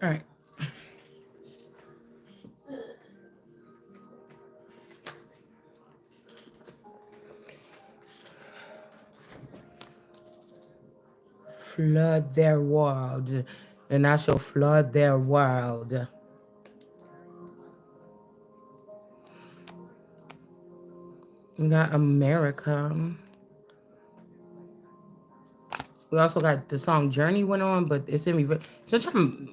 All right. Flood their world. And I shall flood their world. We got America. We also got the song Journey went on, but it's in reverse. Sometimes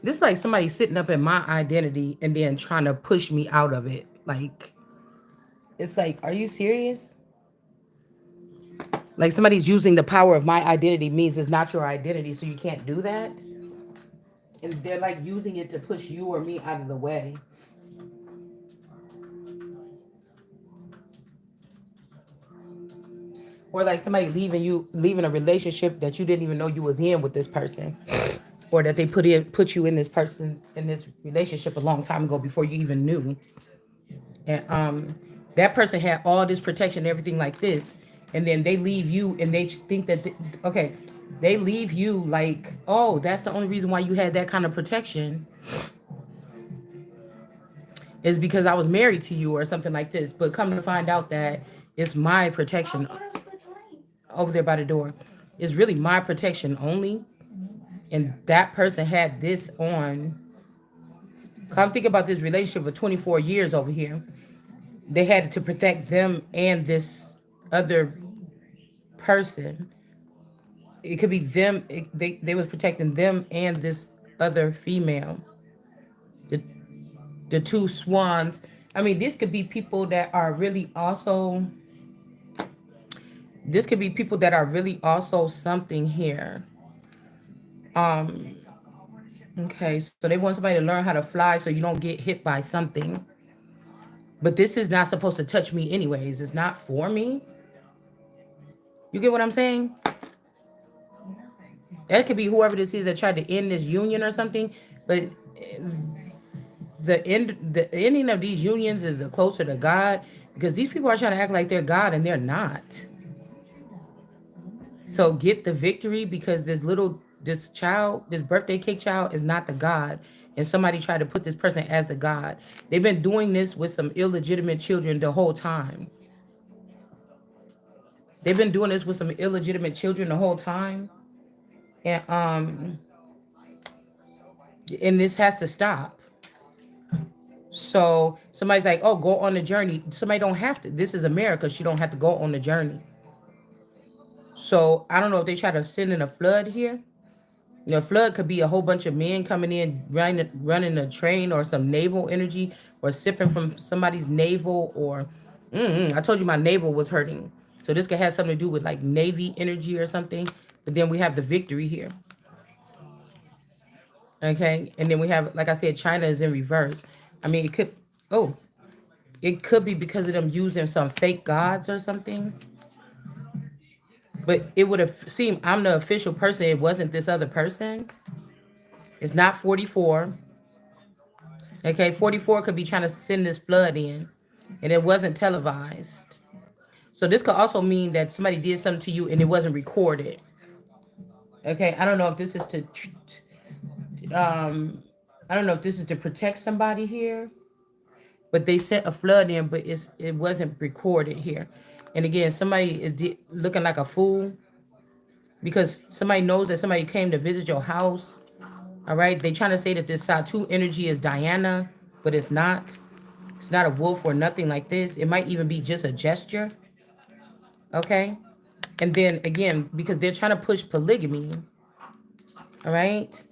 this is like somebody sitting up in my identity and then trying to push me out of it. Like, it's like, are you serious? Like somebody's using the power of my identity means it's not your identity, so you can't do that. And they're like using it to push you or me out of the way. Or like somebody leaving a relationship that you didn't even know you was in with this person. Or that they put you in this relationship a long time ago before you even knew. And that person had all this protection, everything like this, and then they leave you, and they think that okay, they leave you like, oh, that's the only reason why you had that kind of protection is because I was married to you or something like this. But come to find out that it's my protection over there by the door. It's really my protection only, and that person had this on. Come think about this relationship for 24 years over here. They had it to protect them and this other person. It could be them. They was protecting them and this other female. The the two swans. I mean, this could be people that are really also. This could be people that are really also something here. Um. Okay, so they want somebody to learn how to fly so you don't get hit by something. But this is not supposed to touch me anyways. It's not for me. You get what I'm saying? That could be whoever this is that tried to end this union or something. But the ending of these unions is closer to God because these people are trying to act like they're God and they're not. So get the victory because this child, this birthday cake child is not the God. And somebody tried to put this person as the God. They've been doing this with some illegitimate children the whole time. They've been doing this with some illegitimate children the whole time. And and this has to stop. So somebody's like, oh, go on the journey. Somebody don't have to. This is America. She don't have to go on the journey. So I don't know if they try to send in a flood here. A flood could be a whole bunch of men coming in, running a train or some naval energy or sipping from somebody's navel or I told you my navel was hurting. So this could have something to do with like Navy energy or something. But then we have the victory here. Okay. And then we have, like I said, China is in reverse. I mean, oh, it could be because of them using some fake gods or something. But it would have seemed I'm the official person. It wasn't this other person. It's not 44. Okay, 44 could be trying to send this flood in, and it wasn't televised. So this could also mean that somebody did something to you and it wasn't recorded. Okay, I don't know if this is to, um, I don't know if this is to protect somebody here, but they sent a flood in, but it wasn't recorded here. And again, somebody is looking like a fool because somebody knows that somebody came to visit your house. All right, they trying to say that this Satu energy is Diana, but it's not. It's not a wolf or nothing like this. It might even be just a gesture. Okay, and then again, because they're trying to push polygamy. All right,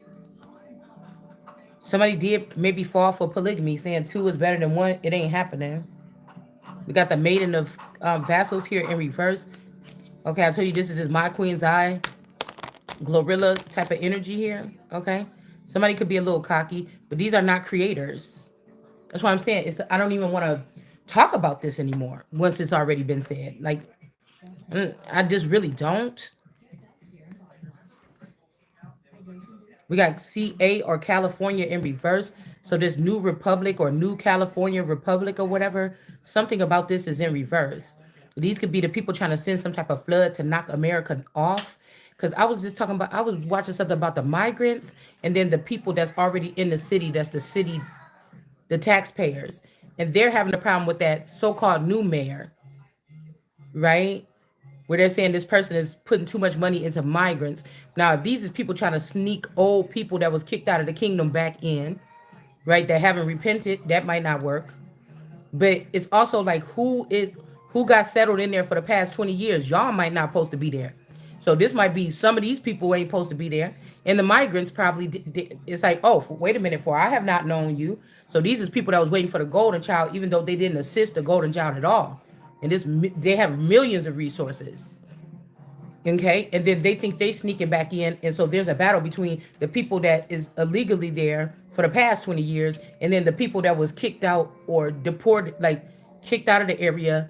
somebody did maybe fall for polygamy, saying two is better than one. It ain't happening. We got the maiden of vassals here in reverse. Okay, I told you this is just my queen's eye, Glorilla type of energy here. Okay, somebody could be a little cocky, but these are not creators. That's why I'm saying I don't even want to talk about this anymore once it's already been said. Like, I just really don't. We got CA or California in reverse. So this new republic or new California republic or whatever, something about this is in reverse. These could be the people trying to send some type of flood to knock America off. because I was watching something about the migrants and then the people that's already in the city, that's the city, the taxpayers. And they're having a problem with that so-called new mayor, right? Where they're saying this person is putting too much money into migrants. Now, if these is people trying to sneak old people that was kicked out of the kingdom back in, right, that haven't repented, that might not work. But it's also like who got settled in there for the past 20 years. Y'all might not supposed to be there. So this might be some of these people ain't supposed to be there. And the migrants probably it's like, oh, wait a minute, for I have not known you. So these is people that was waiting for the golden child, even though they didn't assist the golden child at all. And they have millions of resources. Okay, and then they think they sneaking back in, and so there's a battle between the people that is illegally there for the past 20 years, and then the people that was kicked out or deported, like kicked out of the area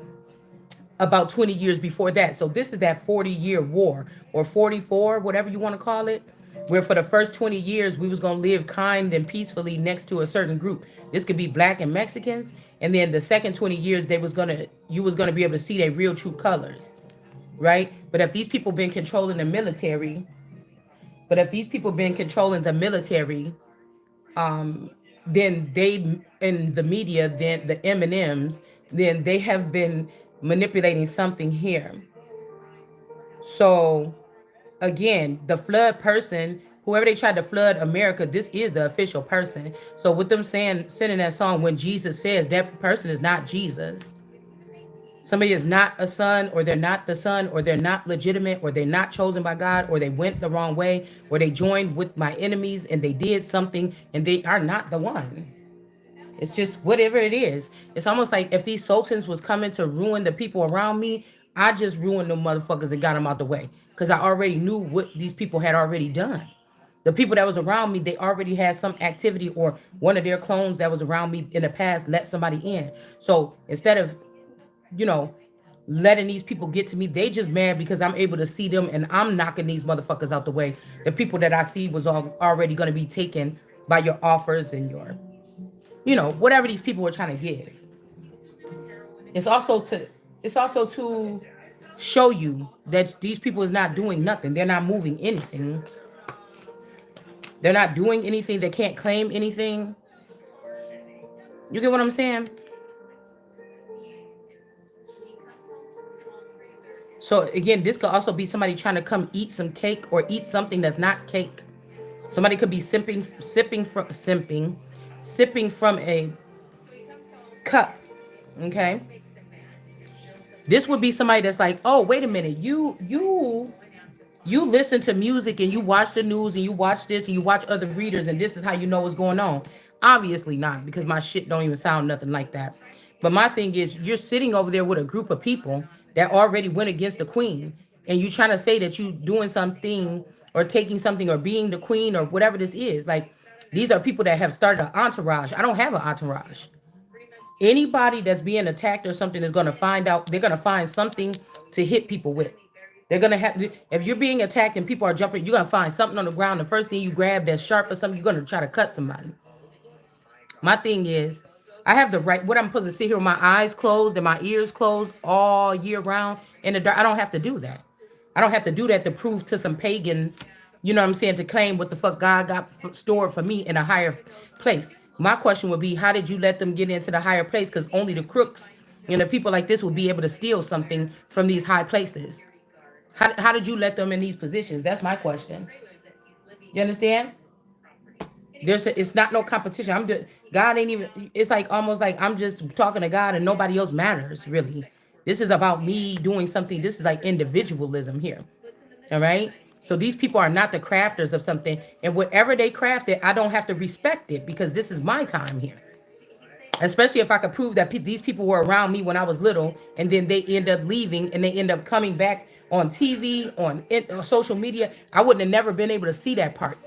about 20 years before that. So this is that 40-year war, or 44, whatever you want to call it, where for the first 20 years we was gonna live kind and peacefully next to a certain group. This could be black and Mexicans, and then the second 20 years you was gonna be able to see their real true colors, right? But if these people been controlling the military, then they in the media, then the M&Ms, then they have been manipulating something here. So again, the flood person, whoever they tried to flood America, this is the official person. So with them sending that song, when Jesus says, that person is not Jesus. Somebody is not a son, or they're not the son, or they're not legitimate, or they're not chosen by God, or they went the wrong way, or they joined with my enemies and they did something and they are not the one. It's just whatever it is. It's almost like if these sultans was coming to ruin the people around me, I just ruined them motherfuckers and got them out the way. Because I already knew what these people had already done. The people that was around me, they already had some activity, or one of their clones that was around me in the past let somebody in. So instead of, you know, letting these people get to me, they just mad because I'm able to see them and I'm knocking these motherfuckers out the way. The people that I see was already going to be taken by your offers and your, whatever these people were trying to give. It's also to show you that these people is not doing nothing. They're not moving anything. They're not doing anything. They can't claim anything. You get what I'm saying? So again, this could also be somebody trying to come eat some cake or eat something that's not cake. Somebody could be sipping from a cup. Okay. This would be somebody that's like, oh, wait a minute, you listen to music and you watch the news and you watch this and you watch other readers and this is how you know what's going on. Obviously not, because my shit don't even sound nothing like that. But my thing is, you're sitting over there with a group of people that already went against the queen, and you trying to say that you doing something or taking something or being the queen or whatever this is. Like, these are people that have started an entourage. I don't have an entourage. Anybody that's being attacked or something is going to find out. They're going to find something to hit people with. They're going to have, if you're being attacked and people are jumping, you're going to find something on the ground. The first thing you grab that's sharp or something, you're going to try to cut somebody. My thing is, I have the right, what I'm supposed to sit here with my eyes closed and my ears closed all year round in the dark. I don't have to do that. I don't have to do that to prove to some pagans, you know what I'm saying, to claim what the fuck God got stored for me in a higher place. My question would be, how did you let them get into the higher place? Because only the crooks and the people like this will be able to steal something from these high places. How did you let them in these positions? That's my question. You understand? It's not no competition. God ain't even, it's like almost like I'm just talking to God and nobody else matters, really. This is about me doing something. This is like individualism here. All right. So these people are not the crafters of something, and whatever they crafted, I don't have to respect it because this is my time here. Especially if I could prove that these people were around me when I was little, and then they end up leaving and they end up coming back on TV, on social media. I wouldn't have never been able to see that part.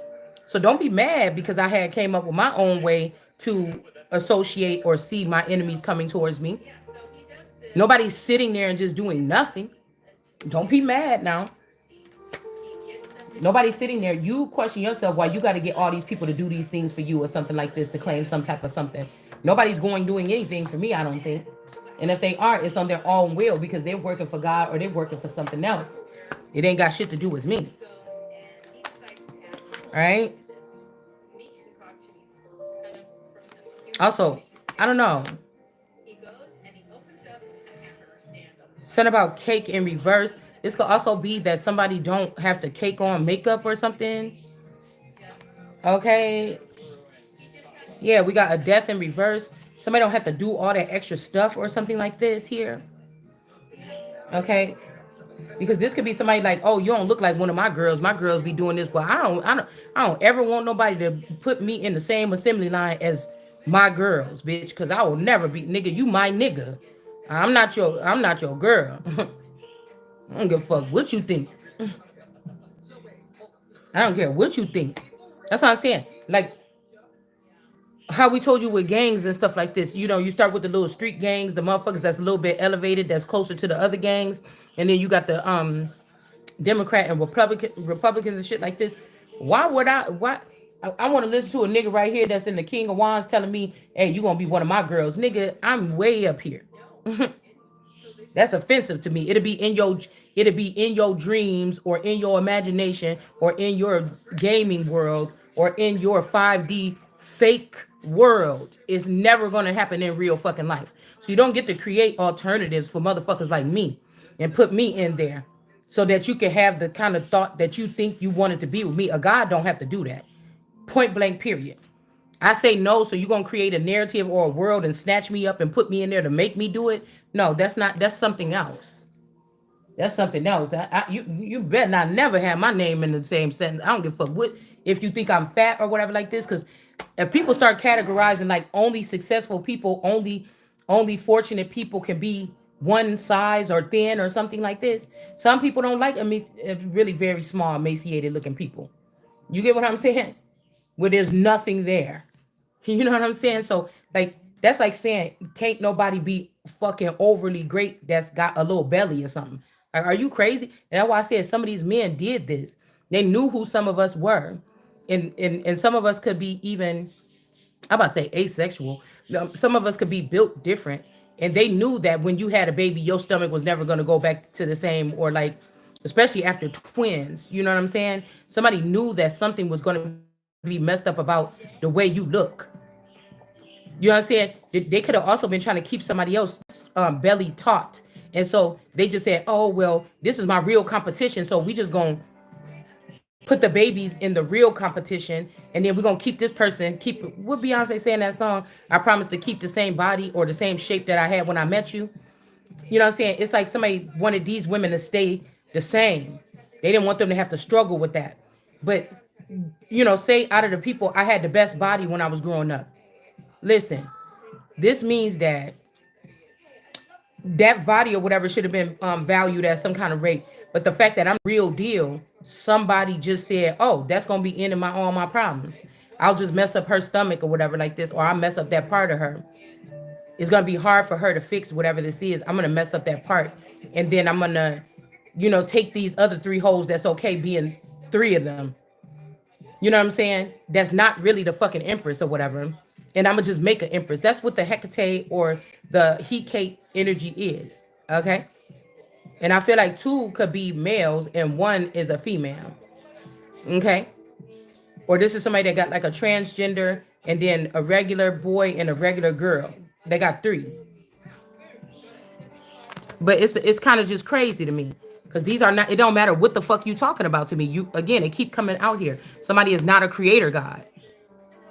So don't be mad because I had came up with my own way to associate or see my enemies coming towards me. Nobody's sitting there and just doing nothing. Don't be mad now. Nobody's sitting there. You question yourself why you got to get all these people to do these things for you or something like this to claim some type of something. Nobody's doing anything for me, I don't think. And if they are, it's on their own will because they're working for God or they're working for something else. It ain't got shit to do with me. All right. Also, I don't know. Something about cake in reverse. This could also be that somebody don't have to cake on makeup or something. Okay. Yeah, we got a death in reverse. Somebody don't have to do all that extra stuff or something like this here. Okay. Because this could be somebody like, oh, you don't look like one of my girls. My girls be doing this, but I don't ever want nobody to put me in the same assembly line as my girls, bitch. Cause I will never be, nigga. You my nigga. I'm not your girl. I don't give a fuck what you think. I don't care what you think. That's what I'm saying. Like how we told you with gangs and stuff like this. You start with the little street gangs, the motherfuckers that's a little bit elevated, that's closer to the other gangs, and then you got the Democrat and Republicans and shit like this. Why would I? Why? I want to listen to a nigga right here that's in the King of Wands telling me, "Hey, you gonna be one of my girls, nigga? I'm way up here." That's offensive to me. It'll be in your dreams or in your imagination or in your gaming world or in your 5D fake world. It's never gonna happen in real fucking life. So you don't get to create alternatives for motherfuckers like me and put me in there so that you can have the kind of thought that you think you wanted to be with me. A God don't have to do that. Point blank, period. I say no, so you're gonna create a narrative or a world and snatch me up and put me in there to make me do it. No, that's something else. That's something else. You better not never have my name in the same sentence. I don't give a fuck what if you think I'm fat or whatever like this. Because if people start categorizing like only successful people, only fortunate people can be one size or thin or something like this. Some people don't like really very small, emaciated looking people. You get what I'm saying? Where there's nothing there. You know what I'm saying? So like that's like saying can't nobody be fucking overly great that's got a little belly or something. Like, are you crazy? And that's why I said some of these men did this. They knew who some of us were. And some of us could be even I'm about to say asexual. Some of us could be built different. And they knew that when you had a baby, your stomach was never going to go back to the same, or like, especially after twins. You know what I'm saying? Somebody knew that something was going to be messed up about the way you look. You know what I'm saying? They could have also been trying to keep somebody else belly taut. And so they just said, oh, well, this is my real competition. So we just going to put the babies in the real competition, and then we're gonna keep this person keep what Beyonce saying that song. I promise to keep the same body or the same shape that I had when I met you. You know what I'm saying? It's like somebody wanted these women to stay the same. They didn't want them to have to struggle with that. But say out of the people, I had the best body when I was growing up. Listen, this means that that body or whatever should have been valued at some kind of rate. But the fact that I'm real deal, somebody just said, "Oh, that's gonna be ending all my problems. I'll just mess up her stomach or whatever like this, or I'll mess up that part of her. It's gonna be hard for her to fix whatever this is. I'm gonna mess up that part, and then I'm gonna, take these other three holes. That's okay, being three of them. You know what I'm saying? That's not really the fucking empress or whatever. And I'm gonna just make an empress. That's what the Hecate or the Hecate energy is. Okay. And I feel like two could be males and one is a female. Okay. Or this is somebody that got like a transgender and then a regular boy and a regular girl. They got three. But it's kind of just crazy to me. Because these are not, it don't matter what the fuck you talking about to me. You again, it keep coming out here. Somebody is not a creator God.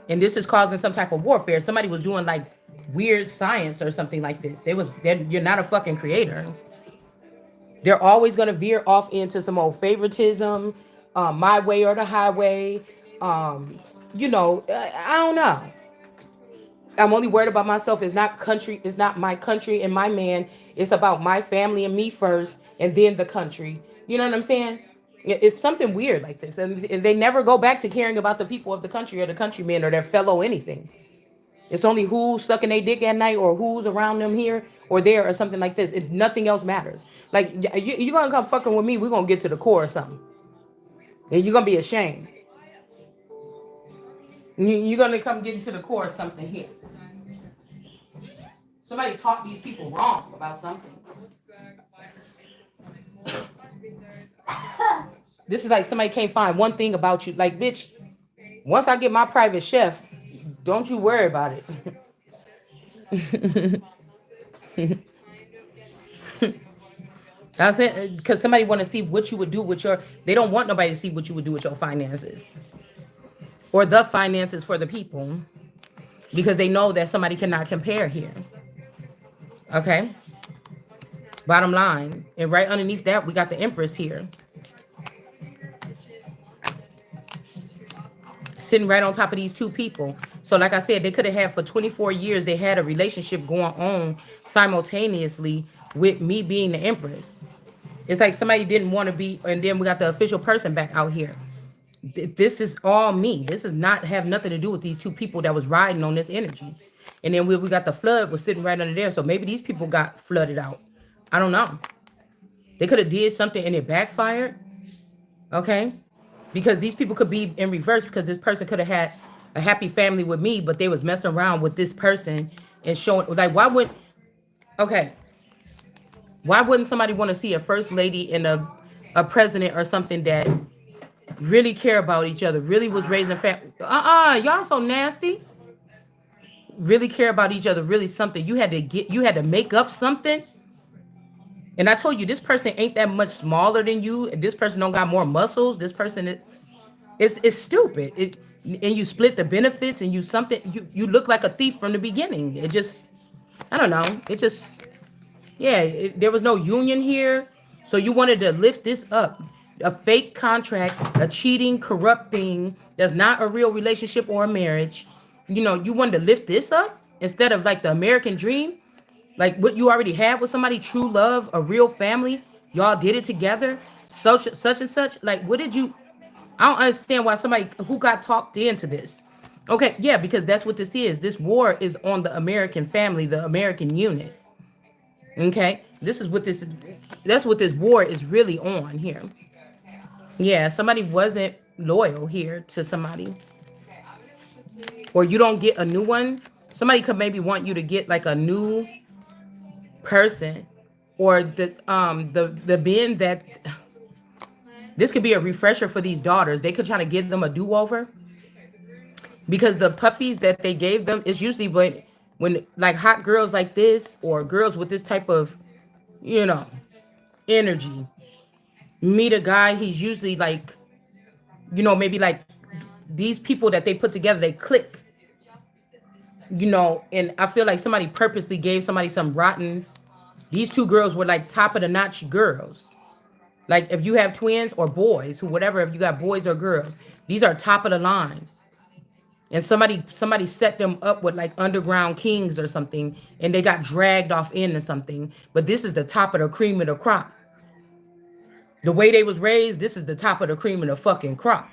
And this is causing some type of warfare. Somebody was doing like weird science or something like this. You're not a fucking creator. They're always gonna veer off into some old favoritism, my way or the highway. I don't know. I'm only worried about myself. It's not country. It's not my country and my man. It's about my family and me first, and then the country. You know what I'm saying? It's something weird like this, and they never go back to caring about the people of the country or the countrymen or their fellow anything. It's only who's sucking their dick at night or who's around them here or there or something like this. Nothing else matters. Like you're gonna come fucking with me, we're gonna get to the core or something, and you're gonna be ashamed. You're gonna come get into the core of something here. Somebody taught these people wrong about something. This is like somebody can't find one thing about you. Like, bitch, Once I get my private chef, don't you worry about it. That's it. Because somebody want to see what you would do with your. They don't want nobody to see what you would do with your finances or the finances for the people, because they know that somebody cannot compare here. Okay. Bottom line, and right underneath that, we got the Empress here, sitting right on top of these two people. So like I said, they could have had for 24 years, they had a relationship going on simultaneously with me being the Empress. It's like somebody didn't want to be, and then we got the official person back out here. This is all me. This does not have nothing to do with these two people that was riding on this energy. And then we got the flood was sitting right under there. So maybe these people got flooded out. I don't know. They could have did something and it backfired. Okay. Because these people could be in reverse, because this person could have had a happy family with me, but they was messing around with this person and showing, like, why would, okay, why wouldn't somebody want to see a first lady and a president or something that really care about each other, really was raising a family? Y'all so nasty. Really care about each other, really something. You had to make up something. And I told you, this person ain't that much smaller than you. This person don't got more muscles. This person it's stupid. And you split the benefits and you look like a thief from the beginning. It just, I don't know. It just, yeah, there was no union here. So you wanted to lift this up. A fake contract, a cheating, corrupt thing that's not a real relationship or a marriage. You wanted to lift this up instead of like the American dream, like what you already had with somebody, true love, a real family. Y'all did it together, such and such. Like, what did you? I don't understand why somebody who got talked into this. Okay, yeah, because that's what this is. This war is on the American family, the American unit. Okay, this is what this. That's what this war is really on here. Yeah, somebody wasn't loyal here to somebody, or you don't get a new one. Somebody could maybe want you to get like a new person, or the men that this could be a refresher for these daughters. They could try to give them a do-over, because the puppies that they gave them is usually when like hot girls like this or girls with this type of you know energy meet a guy. He's usually like maybe like these people that they put together, they click, and I feel like somebody purposely gave somebody some rotten. These two girls were like top of the notch girls. Like if you have twins or boys, who whatever, if you got boys or girls, these are top of the line. And somebody set them up with like underground kings or something, and they got dragged off into something. But this is the top of the cream of the crop. The way they was raised, this is the top of the cream of the fucking crop.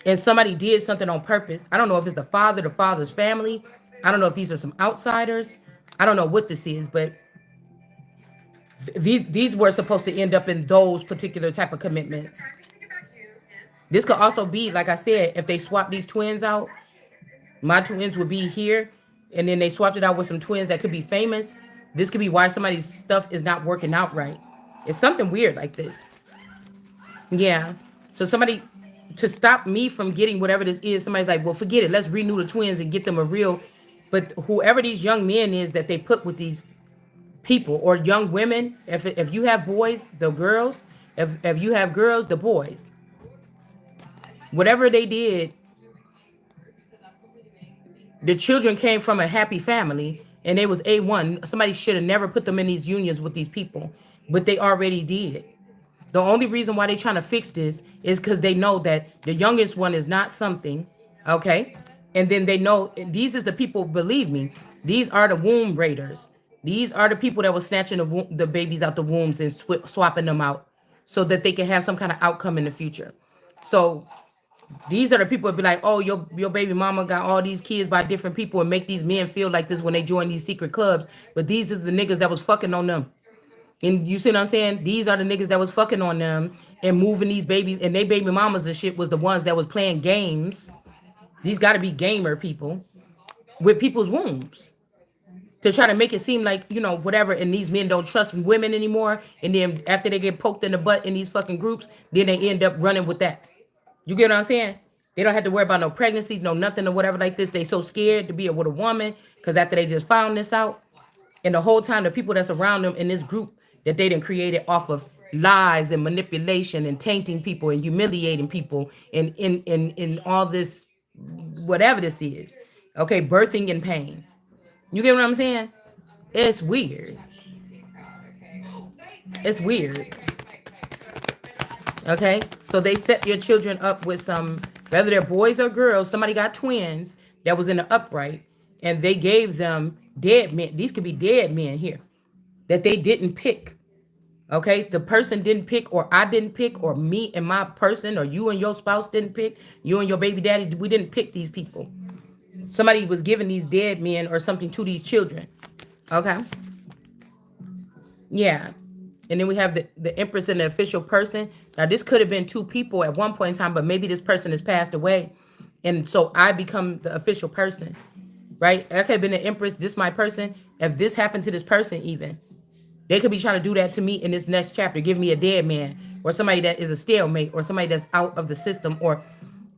And somebody did something on purpose. I don't know if it's the father's family. I don't know if these are some outsiders. I don't know what this is, but these were supposed to end up in those particular type of commitments. This could also be, like I said, if they swap these twins out, my twins would be here, and then they swapped it out with some twins that could be famous. This could be why somebody's stuff is not working out right. It's something weird like this. Yeah. So somebody, to stop me from getting whatever this is, somebody's like, well, forget it. Let's renew the twins and get them a real. But whoever these young men is that they put with these people, or young women, if you have boys, the girls, if you have girls, the boys, whatever they did, the children came from a happy family and they was A1. Somebody should have never put them in these unions with these people, but they already did. The only reason why they trying to fix this is because they know that the youngest one is not something, okay? And then they know these is the people, believe me, these are the womb raiders. These are the people that were snatching the babies out the wombs and swapping them out so that they can have some kind of outcome in the future. So these are the people that be like, oh, your baby mama got all these kids by different people, and make these men feel like this when they join these secret clubs. But these is the niggas that was fucking on them. And you see what I'm saying? These are the niggas that was fucking on them and moving these babies, and they baby mamas and shit was the ones that was playing games. These got to be gamer people with people's wombs to try to make it seem like, whatever. And these men don't trust women anymore. And then after they get poked in the butt in these fucking groups, then they end up running with that. You get what I'm saying? They don't have to worry about no pregnancies, no nothing or whatever like this. They so scared to be with a woman because after they just found this out, and the whole time the people that's around them in this group that they done created off of lies and manipulation and tainting people and humiliating people and in all this whatever this is. Okay, birthing in pain. You get what I'm saying? It's weird. It's weird. Okay, so they set your children up with some, whether they're boys or girls. Somebody got twins that was in the upright, and they gave them dead men. These could be dead men here that they didn't pick. Okay, the person didn't pick, or I didn't pick, or me and my person, or you and your spouse didn't pick. You and your baby daddy, we didn't pick these people. Somebody was giving these dead men or something to these children. Okay. Yeah. And then we have the Empress and the official person. Now, this could have been two people at one point in time, but maybe this person has passed away. And so I become the official person, right? I could have been the Empress, this my person. If this happened to this person even, they could be trying to do that to me in this next chapter, give me a dead man or somebody that is a stalemate or somebody that's out of the system, or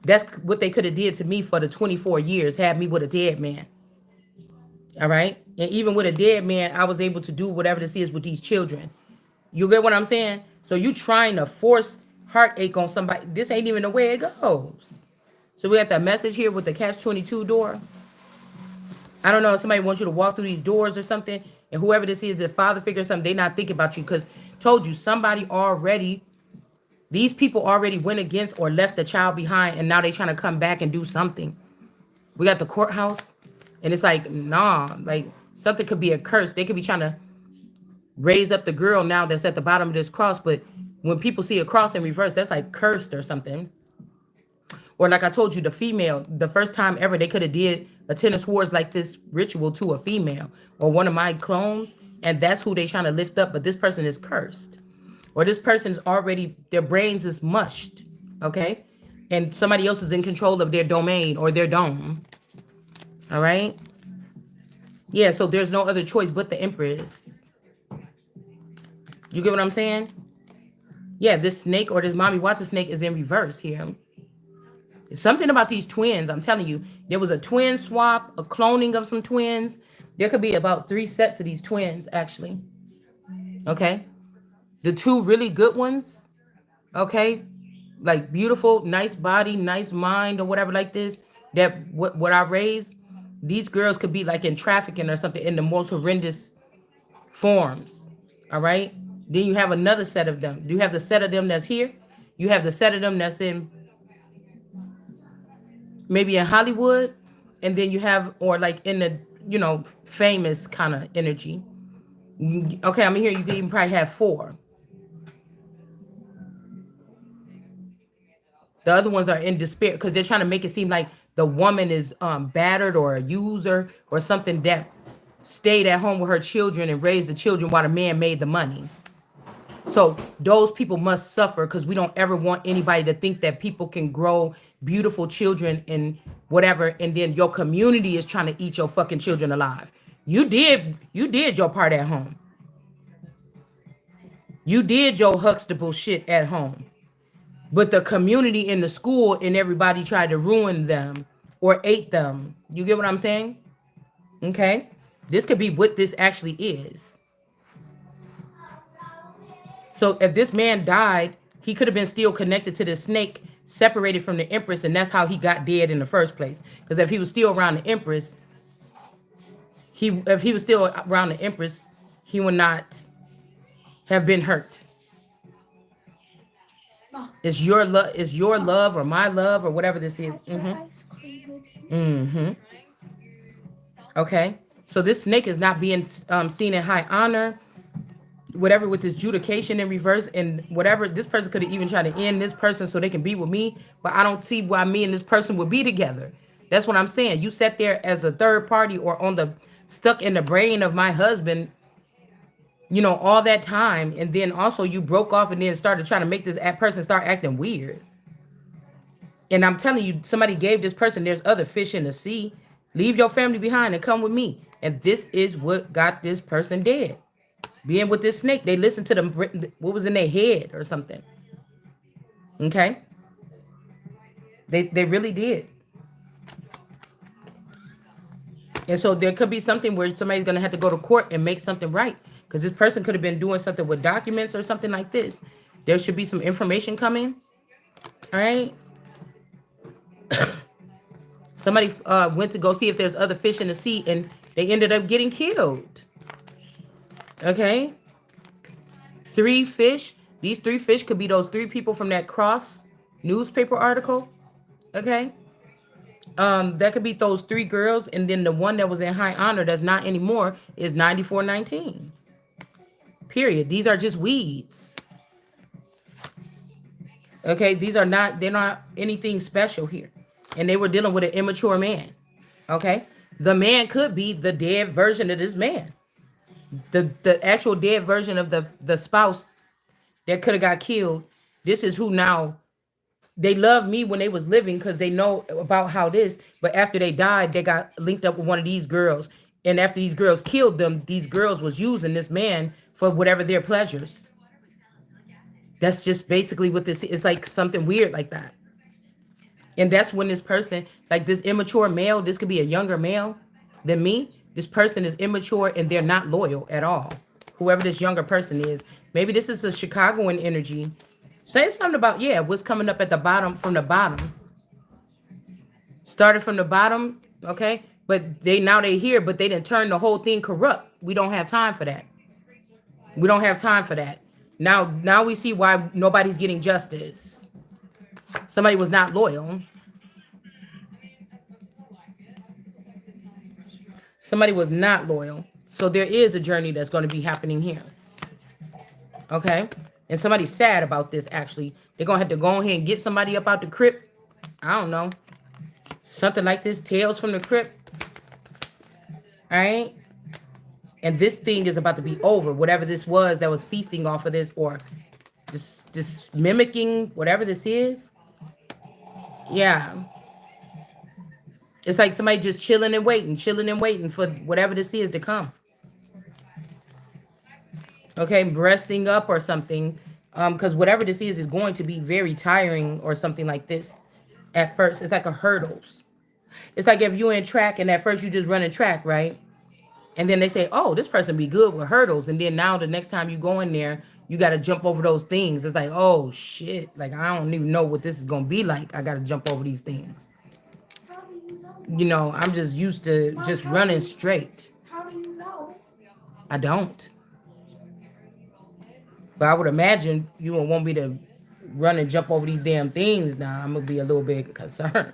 that's what they could have did to me for the 24 years, had me with a dead man. All right. And even with a dead man, I was able to do whatever this is with these children. You get what I'm saying? So you trying to force heartache on somebody. This ain't even the way it goes. So we got that message here with the catch-22 door. I don't know if somebody wants you to walk through these doors or something. And whoever this is, the father figure or something, they not thinking about you because told you somebody already, these people already went against or left the child behind, and now they trying to come back and do something. We got the courthouse, and it's like, nah, like something could be a curse. They could be trying to raise up the girl now that's at the bottom of this cross, but when people see a cross in reverse, that's like cursed or something. Or like I told you, the female, the first time ever they could have did a Ten of Swords like this ritual to a female or one of my clones, and that's who they trying to lift up, but this person is cursed. Or this person's already, their brains is mushed, okay? And somebody else is in control of their domain or their dome. All right? Yeah, so there's no other choice but the Empress. You get what I'm saying? Yeah, this snake or this mommy Watson snake is in reverse here. It's something about these twins. I'm telling you, there was a twin swap, a cloning of some twins. There could be about 3 sets of these twins, actually. Okay. The 2 really good ones. Okay. Like beautiful, nice body, nice mind or whatever like this. That what I raised, these girls could be like in trafficking or something in the most horrendous forms. All right. Then you have another set of them. You have the set of them that's here. You have the set of them that's in maybe in Hollywood. And then you have, or like in the, famous kind of energy. Okay, I'm here. You can even probably have 4. The other ones are in despair because they're trying to make it seem like the woman is battered or a user or something that stayed at home with her children and raised the children while the man made the money. So those people must suffer because we don't ever want anybody to think that people can grow beautiful children and whatever, and then your community is trying to eat your fucking children alive. You did your part at home. You did your Huxtable shit at home. But the community in the school and everybody tried to ruin them or ate them. You get what I'm saying? Okay? This could be what this actually is. So if this man died, he could have been still connected to the snake, separated from the Empress, and that's how he got dead in the first place. Because if he was still around the Empress, he would not have been hurt. It's your love or my love or whatever this is. Okay. So this snake is not being seen in high honor. Whatever with this judication in reverse and whatever, this person could have even tried to end this person so they can be with me, but I don't see why me and this person would be together. That's what I'm saying. You sat there as a third party or on the stuck in the brain of my husband, all that time, and then also you broke off and then started trying to make this person start acting weird. And I'm telling you, somebody gave this person, there's other fish in the sea. Leave your family behind and come with me. And this is what got this person dead. Being with this snake, they listened to them, what was in their head or something. Okay? They really did. And so there could be something where somebody's going to have to go to court and make something right. Because this person could have been doing something with documents or something like this. There should be some information coming. All right. Somebody went to go see if there's other fish in the sea and they ended up getting killed. Okay. 3 fish. These 3 fish could be those 3 people from that Cross newspaper article. Okay. That could be those 3 girls, and then the one that was in high honor that's not anymore is 9419. Period. These are just weeds. Okay, they're not anything special here. And they were dealing with an immature man. Okay? The man could be the dead version of this man. The actual dead version of the spouse that could have got killed. This is who now they love me when they was living because they know about how this, but after they died, they got linked up with one of these girls. And after these girls killed them, these girls was using this man for whatever their pleasures. That's just basically what this is, like something weird like that. And that's when this person, like this immature male, this could be a younger male than me. This person is immature and they're not loyal at all. Whoever this younger person is, maybe this is a Chicagoan energy. Say something about, yeah, what's coming up at the bottom from the bottom. Started from the bottom, okay? But they here, but they didn't turn the whole thing corrupt. We don't have time for that. We don't have time for that. Now we see why nobody's getting justice. Somebody was not loyal. Somebody was not loyal. So there is a journey that's going to be happening here. Okay? And somebody's sad about this, actually. They're going to have to go ahead and get somebody up out the crypt. I don't know. Something like this. Tales from the crypt. All right? And this thing is about to be over. Whatever this was that was feasting off of this, or just mimicking whatever this is. Yeah. It's like somebody just chilling and waiting for whatever this is to come. Okay, breasting up or something. Because whatever this is going to be very tiring or something like this at first. It's like a hurdles. It's like if you're in track and at first you just running track, right? And then they say, oh, this person be good with hurdles. And then now the next time you go in there, you got to jump over those things. It's like, oh, shit. Like, I don't even know what this is going to be like. I got to jump over these things. You know, I'm just used to just running straight. How do you know? I don't. But I would imagine you would want me to run and jump over these damn things. Now I'm going to be a little bit concerned.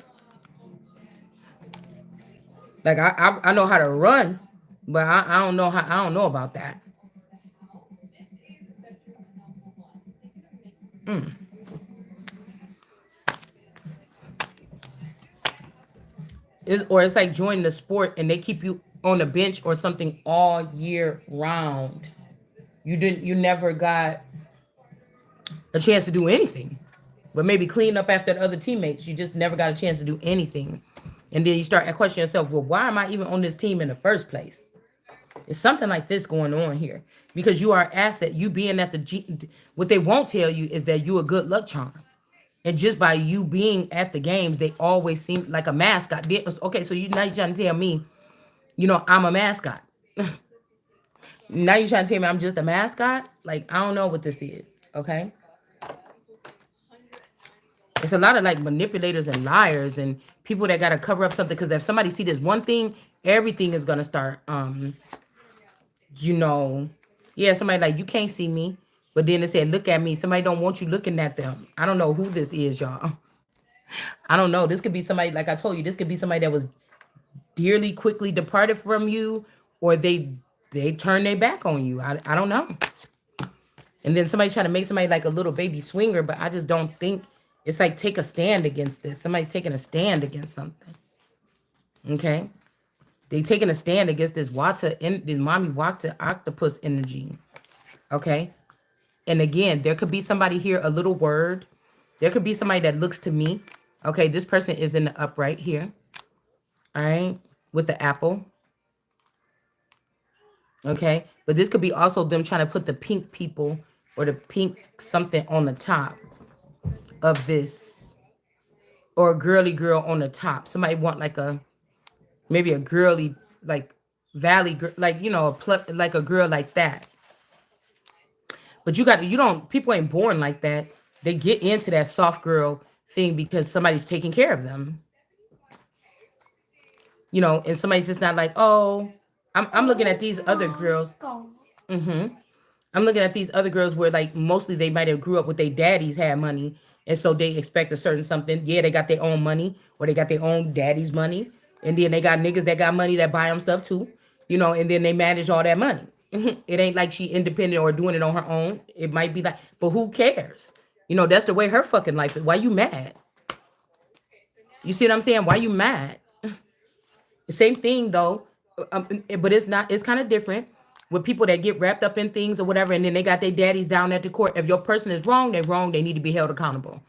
Like, I know how to run. But I don't know about that. It's like joining the sport and they keep you on the bench or something all year round. You never got a chance to do anything. But maybe clean up after the other teammates. You just never got a chance to do anything. And then you start questioning yourself, well, why am I even on this team in the first place? It's something like this going on here because you are an asset. You being at what they won't tell you is that you a good luck charm. And just by you being at the games, they always seem like a mascot. Okay, so now you're trying to tell me, I'm a mascot. Now you're trying to tell me I'm just a mascot? Like, I don't know what this is, okay? It's a lot of like manipulators and liars and people that got to cover up something because if somebody see this one thing, everything is going to start, somebody like, you can't see me. But then they said, look at me. Somebody don't want you looking at them. I don't know who this is, y'all. I don't know. This could be somebody, like I told you, this could be somebody that was dearly quickly departed from you, or they turn their back on you. I don't know. And then somebody's trying to make somebody like a little baby swinger, but I just don't think it's like take a stand against this. Somebody's taking a stand against something. Okay? They taking a stand against this this mommy Wata octopus energy. Okay? And again, there could be somebody here, a little word. There could be somebody that looks to me. Okay, this person is in the upright here. All right, with the apple. Okay, but this could be also them trying to put the pink people or the pink something on the top of this or a girly girl on the top. Somebody want like a maybe a girly like like like a girl like that. But you don't people ain't born like that. They get into that soft girl thing because somebody's taking care of them. And somebody's just not like, oh, I'm looking at these other girls. hmm I'm looking at these other girls where like mostly they might have grew up with their daddies had money, and so they expect a certain something. Yeah, they got their own money or they got their own daddy's money, and then they got niggas that got money that buy them stuff too, and then they manage all that money. It ain't like she independent or doing it on her own. It might be like, but who cares? That's the way her fucking life is. Why you mad? You see what I'm saying? Why you mad? Same thing though, but it's not. It's kind of different with people that get wrapped up in things or whatever, and then they got their daddies down at the court. If your person is wrong, they're wrong. They need to be held accountable.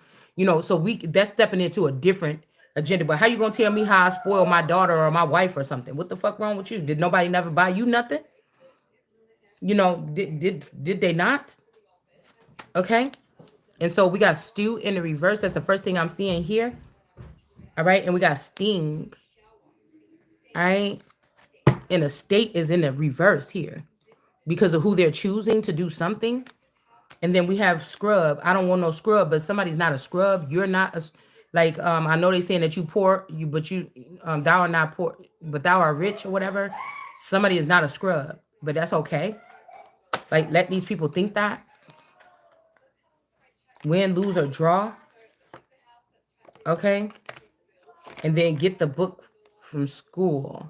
So that's stepping into a different agenda. But how you gonna tell me how I spoil my daughter or my wife or something? What the fuck wrong with you? Did nobody never buy you nothing? Did they not? Okay. And so we got Stew in the reverse. That's the first thing I'm seeing here. All right, and we got Sting. All right, and the state is in the reverse here because of who they're choosing to do something. And then we have scrub. I don't want no scrub, but somebody's not a scrub. You're not like I know they saying that you poor, but you thou are not poor, but thou are rich or whatever. Somebody is not a scrub, but that's okay. Like let these people think that win, lose, or draw. Okay, and then get the book from school.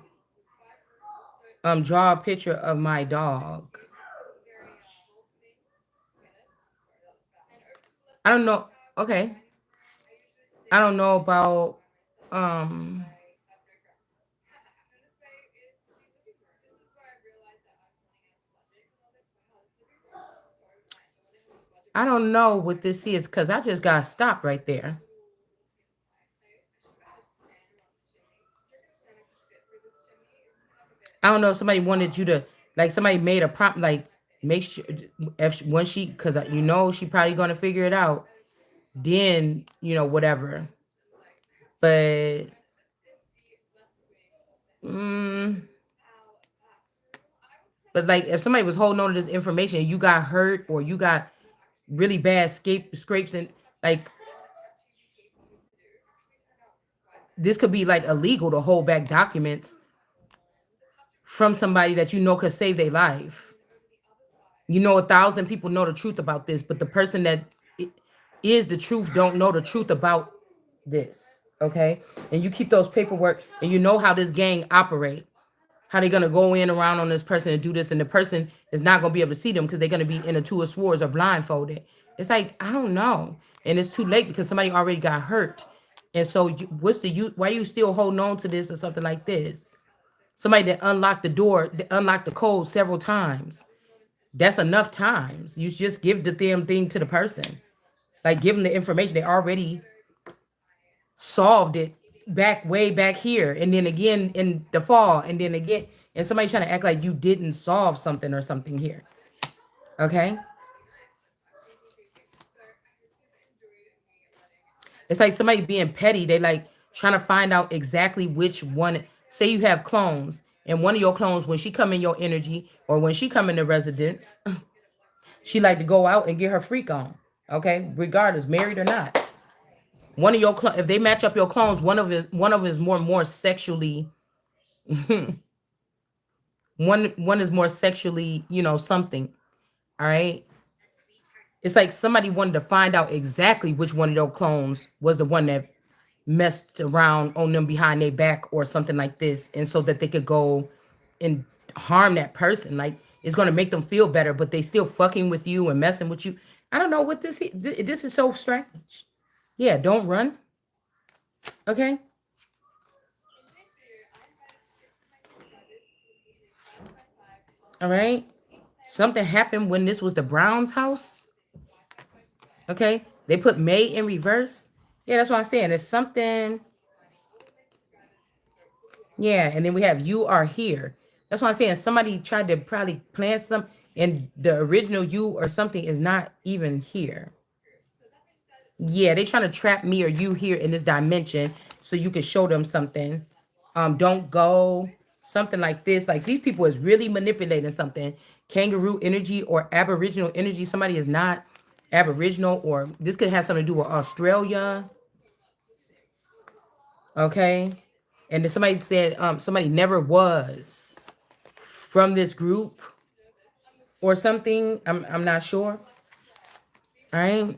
Draw a picture of my dog. I don't know. Okay, I don't know about um I don't know what this is because I just got stopped right there. I don't know if somebody wanted you to like somebody made a prompt like make sure if when she because she probably gonna figure it out then whatever. But mm, but like if somebody was holding on to this information and you got hurt or you got really bad scrapes and like this could be like illegal to hold back documents from somebody that could save their life. 1,000 people know the truth about this, but the person that i- is the truth don't know the truth about this. Okay, and you keep those paperwork, and you know how this gang operate. How they're gonna go in around on this person and do this, and the person is not gonna be able to see them because they're gonna be in a two of swords or blindfolded. It's like I don't know, and it's too late because somebody already got hurt. And so, what's the you? Why are you still holding on to this or something like this? Somebody that unlocked the door, that unlocked the code several times. That's enough times. You just give the damn thing to the person. Like give them the information. They already solved it back way back here. And then again in the fall. And then again. And somebody trying to act like you didn't solve something or something here. Okay. It's like somebody being petty. They like trying to find out exactly which one. Say you have clones. And one of your clones, when she come in your energy or when she come in the residence, she like to go out and get her freak on. Okay, regardless, married or not. One of your if they match up your clones, one of is more sexually one is more sexually something. All right, it's like somebody wanted to find out exactly which one of your clones was the one that messed around on them behind their back or something like this, and so that they could go and harm that person. Like it's gonna make them feel better, but they still fucking with you and messing with you. I don't know what this is. This is so strange. Yeah, don't run. Okay. All right. Something happened when this was the Browns' house. Okay. They put May in reverse. Yeah, that's what I'm saying. It's something. Yeah. And then we have you are here. That's what I'm saying. Somebody tried to probably plan some, and the original you or something is not even here. Yeah, they trying to trap me or you here in this dimension so you can show them something. Don't go, something like this. Like these people is really manipulating something. Kangaroo energy or aboriginal energy. Somebody is not aboriginal, or this could have something to do with Australia. Okay. And then somebody said somebody never was from this group or something. I'm not sure. All right.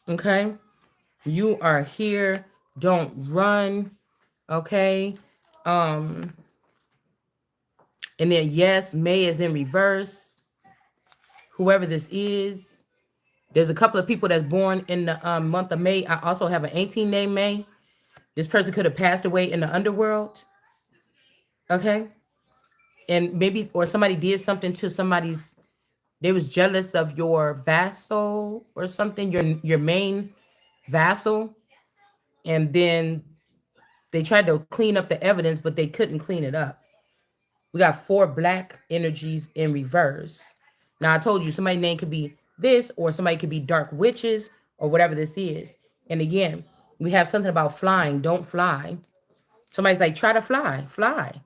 Okay. You are here. Don't run. Okay. Um, and then yes, May is in reverse. Whoever this is. There's a couple of people that's born in the month of May. I also have an 18 named May. This person could have passed away in the underworld. Okay. And maybe or somebody did something to somebody's, they was jealous of your vassal or something, your main vassal. And then they tried to clean up the evidence, but they couldn't clean it up. We got four black energies in reverse. Now I told you somebody's name could be this, or somebody could be dark witches, or whatever this is. And again, we have something about flying. Don't fly. Somebody's like, try to fly, fly.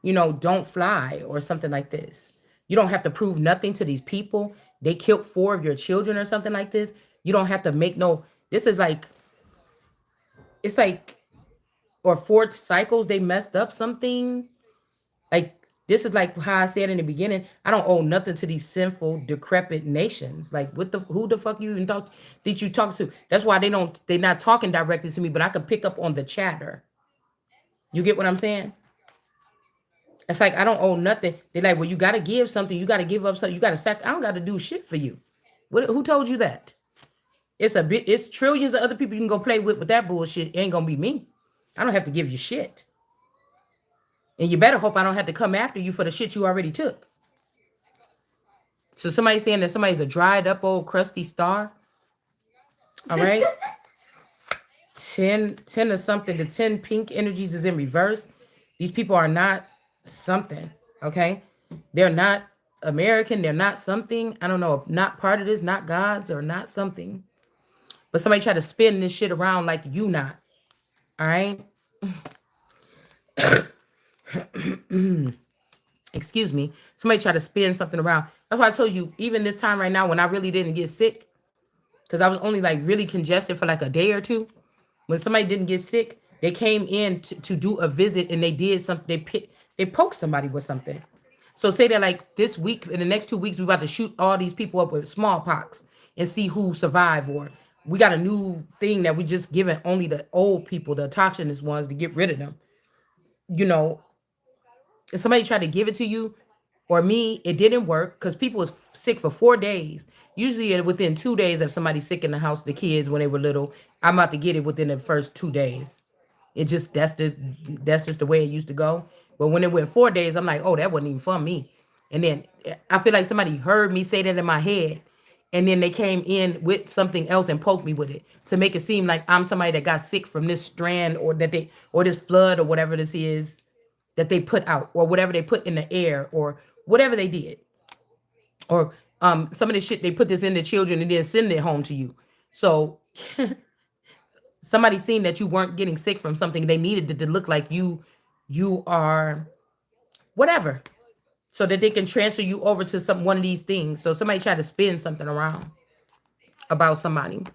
Don't fly, or something like this. You don't have to prove nothing to these people. They killed four of your children or something like this. You don't have to make no. This is like, it's like, or fourth cycles, they messed up something. Like this is like how I said in the beginning. I don't owe nothing to these sinful, decrepit nations. Like what the who the fuck you even talk did you talk to? That's why they're not talking directly to me, but I could pick up on the chatter. You get what I'm saying? It's like I don't owe nothing. They're like, well, you gotta give something, you gotta give up something, you gotta sack. I don't gotta do shit for you. Who told you that? It's trillions of other people you can go play with that bullshit. It ain't gonna be me. I don't have to give you shit. And you better hope I don't have to come after you for the shit you already took. So somebody's saying that somebody's a dried up old crusty star. All right. 10 or something. The 10 pink energies is in reverse. These people are not something. Okay. They're not American. They're not something. I don't know. Not part of this, not God's or not something. But somebody try to spin this shit around like you not. All right. Excuse me. Somebody try to spin something around. That's why I told you, even this time right now, when I really didn't get sick, because I was only like really congested for like a day or two. When somebody didn't get sick, they came in to do a visit and they did something. They poked somebody with something. So say that like this week, in the next 2 weeks, we about to shoot all these people up with smallpox and see who survive. Or we got a new thing that we just giving only the old people, the toxinous ones, to get rid of them. You know, if somebody tried to give it to you or me, it didn't work because people was sick for 4 days. Usually within 2 days, if somebody's sick in the house, the kids when they were little, I'm about to get it within the first 2 days. It just that's just the way it used to go. But when it went 4 days, I'm like, oh, that wasn't even from me. And then I feel like somebody heard me say that in my head, and then they came in with something else and poked me with it to make it seem like I'm somebody that got sick from this strand or that they or this flood or whatever this is that they put out or whatever they put in the air or whatever they did or some of the shit they put this in the children and then send it home to you. So somebody seen that you weren't getting sick from something, they needed it to look like you are whatever, so that they can transfer you over to some one of these things. So somebody try to spin something around about somebody.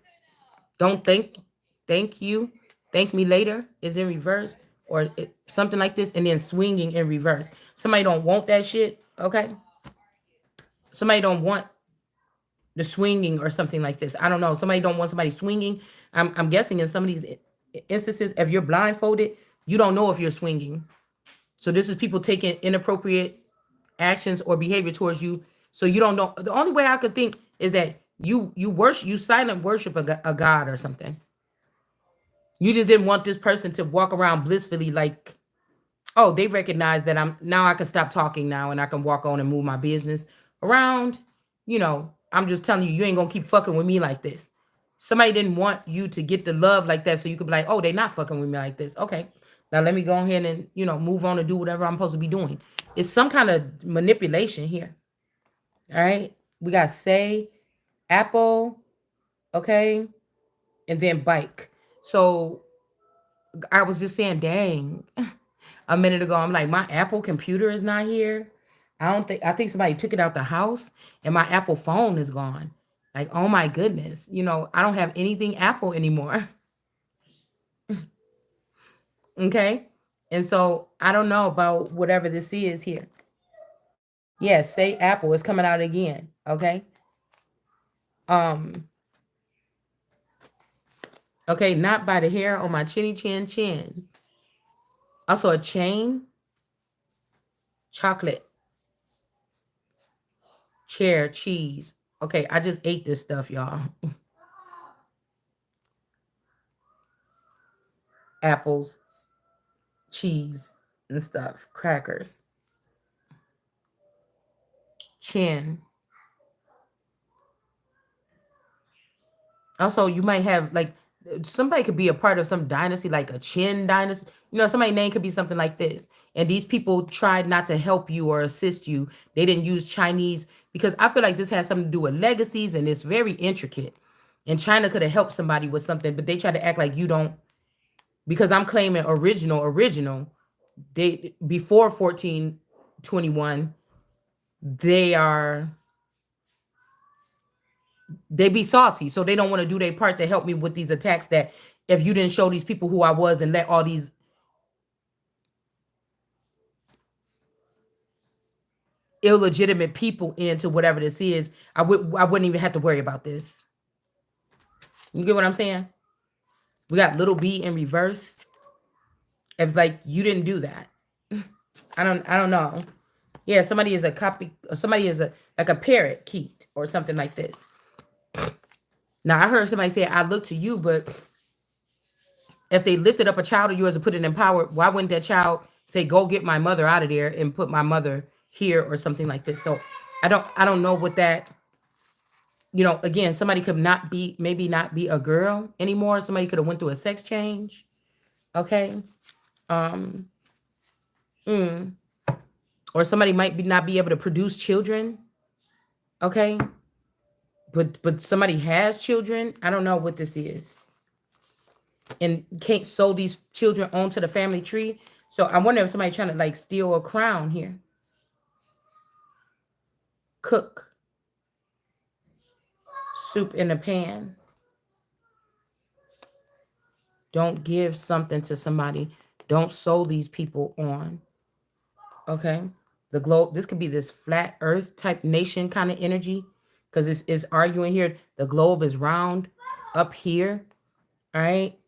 Don't thank you, thank me later is in reverse, or something like this, and then swinging in reverse. Somebody don't want that shit. Okay, somebody don't want the swinging or something like this. I don't know. Somebody don't want somebody swinging. I'm guessing in some of these instances, if you're blindfolded, you don't know if you're swinging. So this is people taking inappropriate actions or behavior towards you. So you don't know. The only way I could think is that you worship, you silent worship a god or something. You just didn't want this person to walk around blissfully like, oh, they recognize that I'm now I can stop talking now and I can walk on and move my business around. I'm just telling you, you ain't gonna keep fucking with me like this. Somebody didn't want you to get the love like that, so you could be like, oh, they not fucking with me like this. Okay. Now let me go ahead and move on and do whatever I'm supposed to be doing. It's some kind of manipulation here. All right. We got say, apple, okay, and then bike. So I was just saying, dang, a minute ago, I'm like, my Apple computer is not here. I think somebody took it out the house and my Apple phone is gone. Like, oh my goodness, I don't have anything Apple anymore. Okay. And so I don't know about whatever this is here. Yes, say Apple is coming out again. Okay. Um, okay, not by the hair on my chinny chin chin. Also a chain, chocolate, chair, cheese. Okay, I just ate this stuff, y'all. Apples, cheese, and stuff, crackers, chin. Also, you might have like somebody could be a part of some dynasty, like a Chin dynasty. Somebody's name could be something like this. And these people tried not to help you or assist you. They didn't use Chinese because I feel like this has something to do with legacies and it's very intricate. And China could have helped somebody with something, but they try to act like you don't. Because I'm claiming original. They before 1421, they are they be salty, so they don't want to do their part to help me with these attacks. That if you didn't show these people who I was and let all these illegitimate people into whatever this is, I wouldn't even have to worry about this. You get what I'm saying? We got little b in reverse. If like you didn't do that, I don't know. Yeah, somebody is a copy. Somebody is a like a parakeet or something like this. Now I heard somebody say I look to you, but if they lifted up a child of yours and put it in power, why wouldn't that child say, "Go get my mother out of there and put my mother here" or something like this? So I don't know what that. Again, somebody could not be maybe not be a girl anymore. Somebody could have went through a sex change. Okay, um, mm, or somebody might not be able to produce children. Okay, but somebody has children. I don't know what this is. And can't sew these children onto the family tree. So I wonder if somebody trying to like steal a crown here. Cook soup in a pan. Don't give something to somebody. Don't sew these people on. Okay. The globe, this could be this flat earth type nation kind of energy. Because it's arguing here. The globe is round up here. All right.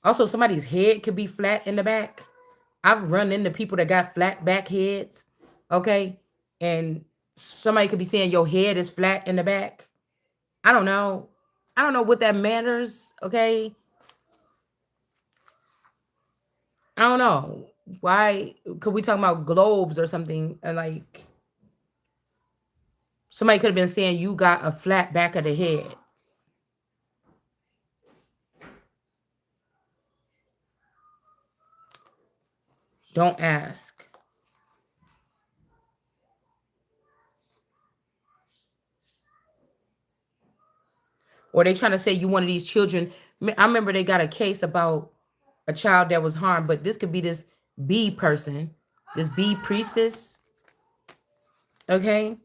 Also somebody's head could be flat in the back. I've run into people that got flat back heads, okay? And somebody could be saying your head is flat in the back. I don't know. I don't know what that matters, okay? I don't know. Why could we talk about globes or something? Like somebody could have been saying you got a flat back of the head. Don't ask. Or they trying to say you one of these children. I remember they got a case about a child that was harmed, but this could be this bee person, this bee priestess. Okay,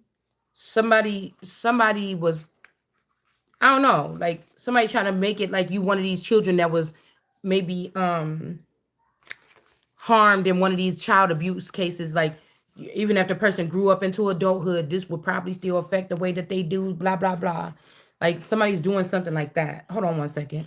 somebody was, I don't know, like somebody trying to make it like you one of these children that was maybe harmed in one of these child abuse cases. Like even if the person grew up into adulthood, this would probably still affect the way that they do blah blah blah. Like somebody's doing something like that. Hold on one second.